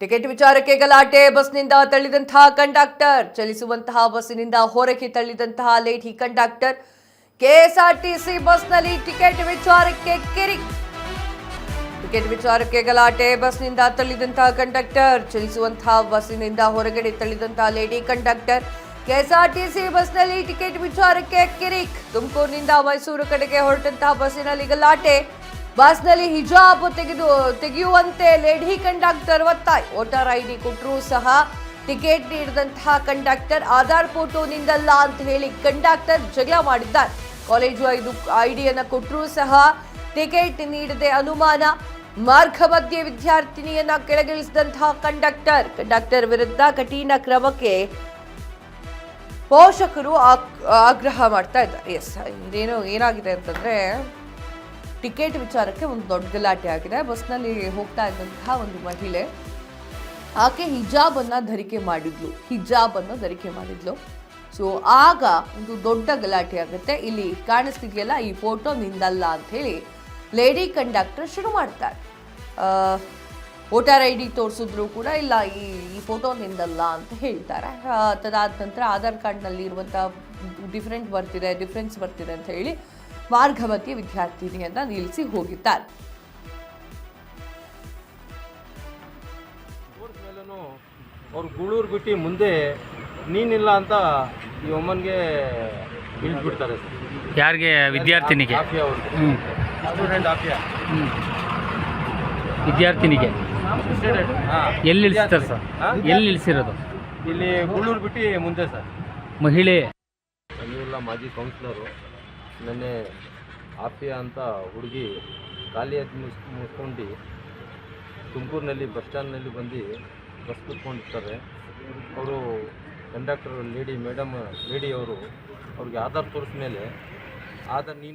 Ticket ವಿಚಾರಕ್ಕೆ ಗಲಾಟೆ, ಬಸ್ನಿಂದ ತಳ್ಳಿದಂತಹ conductor, ಚಲಿಸುವಂತಹ ಬಸ್ಸಿನಿಂದ ಹೊರಗೆ ತಳ್ಳಿದಂತಹ ಲೇಡಿ ಕಂಡಕ್ಟರ್. ಕೆಎಸ್ಆರ್ಟಿಸಿ ಬಸ್ನಲ್ಲಿ ಟಿಕೆಟ್ ವಿಚಾರಕ್ಕೆ ಕಿರಿಕ್. ಟಿಕೆಟ್ ವಿಚಾರಕ್ಕೆ ಗಲಾಟೆ, ಬಸ್ನಿಂದ ತಳ್ಳಿದಂತಹ ಕಂಡಕ್ಟರ್, ಚಲಿಸುವಂತಹ ಬಸ್ಸಿನಿಂದ ಹೊರಗಡೆ ತಳ್ಳಿದಂತಹ ಲೇಡಿ ಕಂಡಕ್ಟರ್. ಕೆಎಸ್ಆರ್ಟಿಸಿ ಬಸ್ನಲ್ಲಿ ಟಿಕೆಟ್ ವಿಚಾರಕ್ಕೆ ಕಿರಿಕ್. ತುಮಕೂರಿನಿಂದ ಮೈಸೂರು ಕಡೆಗೆ ಹೊರಟಂತಹ ಬಸ್ಸಿನಲ್ಲಿ ಗಲಾಟೆ. ಬಸ್ನಲ್ಲಿ ಹಿಜಾಬ್ ತೆಗೆಯುವಂತೆ ಲೇಡಿ ಕಂಡಕ್ಟರ್ ಒತ್ತಾಯ. ವೋಟರ್ ಐಡಿ ಕೊಟ್ಟರೂ ಸಹ ಟಿಕೆಟ್ ನೀಡಿದಂತಹ ಕಂಡಕ್ಟರ್ ಆಧಾರ್ ಫೋಟೋ ನಿಂದಲ್ಲ ಅಂತ ಹೇಳಿ ಕಂಡಕ್ಟರ್ ಜಗಳ ಮಾಡಿದ್ದಾರೆ. ಕಾಲೇಜು ಐಡಿಯನ್ನು ಕೊಟ್ಟರೂ ಸಹ ಟಿಕೆಟ್ ನೀಡದೆ ಅನುಮಾನ. ಮಾರ್ಗ ಮಧ್ಯೆ ವಿದ್ಯಾರ್ಥಿನಿಯನ್ನ ಕೆಳಗಿಳಿಸಿದಂತಹ ಕಂಡಕ್ಟರ್ ವಿರುದ್ಧ ಕಠಿಣ ಕ್ರಮಕ್ಕೆ ಪೋಷಕರು ಆಗ್ರಹ ಮಾಡ್ತಾ ಇದ್ದಾರೆ. ಏನಾಗಿದೆ ಅಂತಂದ್ರೆ, ಟಿಕೆಟ್ ವಿಚಾರಕ್ಕೆ ಒಂದು ದೊಡ್ಡ ಗಲಾಟೆ ಆಗಿದೆ. ಬಸ್ನಲ್ಲಿ ಹೋಗ್ತಾ ಇದ್ದಂತಹ ಒಂದು ಮಹಿಳೆ, ಆಕೆ ಹಿಜಾಬ್ ಅನ್ನ ಧರಿಕೆ ಮಾಡಿದ್ಲು. ಸೊ ಆಗ ಒಂದು ದೊಡ್ಡ ಗಲಾಟೆ ಆಗುತ್ತೆ. ಇಲ್ಲಿ ಕಾಣಿಸ್ತಿದೆಯಲ್ಲ, ಈ ಫೋಟೋ ನಿಂದಲ್ಲ ಅಂತ ಹೇಳಿ ಲೇಡಿ ಕಂಡಕ್ಟರ್ ಶುರು ಮಾಡ್ತಾರೆ. ವೋಟರ್ ಐಡಿ ತೋರಿಸಿದ್ರು ಕೂಡ ಇಲ್ಲ, ಈ ಫೋಟೋ ನಿಂದಲ್ಲ ಅಂತ ಹೇಳ್ತಾರೆ. ಅದಾದ ನಂತರ ಆಧಾರ್ ಕಾರ್ಡ್ನಲ್ಲಿ ಇರುವಂತಹ ಡಿಫ್ರೆನ್ಸ್ ಬರ್ತಿದೆ ಅಂತ ಹೇಳಿ ಮಾರ್ಗ ಮಧ್ಯೆ ವಿದ್ಯಾರ್ಥಿನಿಯನ್ನ ನಿಲ್ಲಿಸಿ ಹೋಗಿದ್ದಾರೆ. ಅವ್ರು ಗೂಳೂರು ಬಿಟ್ಟು ಮುಂದೆ ನೀನಿಲ್ಲ ಅಂತ ಈ ಒಮ್ಮನ್ಗೆ ಇಳಿಸ್ಬಿಡ್ತಾರೆ. ಯಾರಿಗೆ? ವಿದ್ಯಾರ್ಥಿನಿಗೆ. ಸ್ಟೂಡೆಂಟ್ ಆಫಿಯಾ ವಿದ್ಯಾರ್ಥಿನಿಗೆ ಎಲ್ಲಿ ಇಳಿಸ್ತಾರೆ ಸರ್? ಎಲ್ಲಿ ಇಳಿಸಿರೋದು? ಇಲ್ಲಿ ಗೂಳೂರು ಬಿಟ್ಟು ಮುಂದೆ ಸರ್. ಮಹಿಳೆ ಸಮೀವುಲ್ಲಾ ಮಾಜಿ ಕೌನ್ಸಿಲರು ನೆನ್ನೆ ಆಫಿಯಾ ಅಂತ ಹುಡುಗಿ ಖಾಲಿ ಮುಗಿಸ್ಕೊಂಡು ತುಮಕೂರಿನಲ್ಲಿ ಬಸ್ ಸ್ಟ್ಯಾಂಡ್ನಲ್ಲಿ ಬಂದು ಬಸ್ ಕೂತ್ಕೊಂಡಿರ್ತಾರೆ. ಅವರು ಕಂಡಕ್ಟರ್ ಲೇಡಿ ಅವರು ಅವ್ರಿಗೆ ಆಧಾರ್ ತೋರಿಸ್ಮೇಲೆ ಆಧಾರ್ ನೀನು